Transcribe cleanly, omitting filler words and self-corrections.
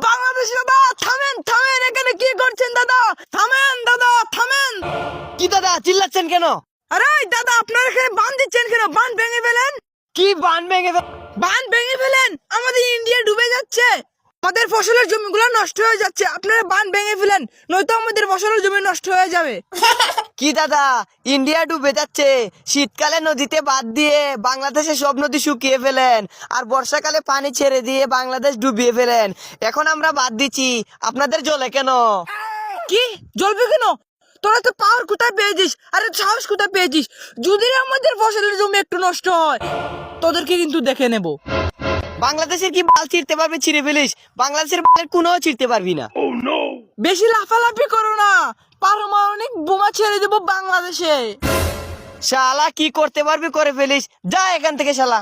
বাংলাদেশ দাদা থামেন থামেন, এখানে কি করছেন দাদা? থামেন দাদা থামেন। কি দাদা চিল্লাচ্ছেন কেন? আরে দাদা আপনারা এখানে বান দিচ্ছেন কেন? বান ভেঙে ফেলেন। কি বান ভেঙে বান ভেঙে ফেলেন, আমাদের ইন্ডিয়া ডুবে যাচ্ছে, আমাদের ফসলের জমিগুলো নষ্ট হয়ে যাচ্ছে। আপনারা বান ভেঙে ফেলেন, নয়তো আমাদের ফসলের জমি নষ্ট হয়ে যাবে। কি দাদা ইন্ডিয়া ডুবে যাচ্ছে, শীতকালে নদীতে বাদ দিয়ে বাংলাদেশে সব নদী শুকিয়ে ফেলেন, আর বর্ষাকালে পানি ছেড়ে দিয়ে বাংলাদেশ ডুবিয়ে ফেলেন। এখন আমরা বাদ দিচ্ছি, আপনাদের জলে কেন? কি জ্বলবে কেন? তোরা তো পাওয়ার কোথায় পেয়েছিস? আরে সাহস কোথায় পেয়েছিস? যদি আমাদের ফসলের জমি একটু নষ্ট হয়, তোদেরকে কিন্তু দেখে নেব। বাংলাদেশের কি বাল ছিঁড়তে পারবি ছিঁড়ে ফেলিস, বাংলাদেশের বালের কোনো ছিঁড়তে পারবি না। বেশি লাফালাফি করো না, পারমাণবিক বোমা ছেড়ে দেবো বাংলাদেশে। শালা কি করতে পারবি করে ফেলিস, যা এখান থেকে শালা।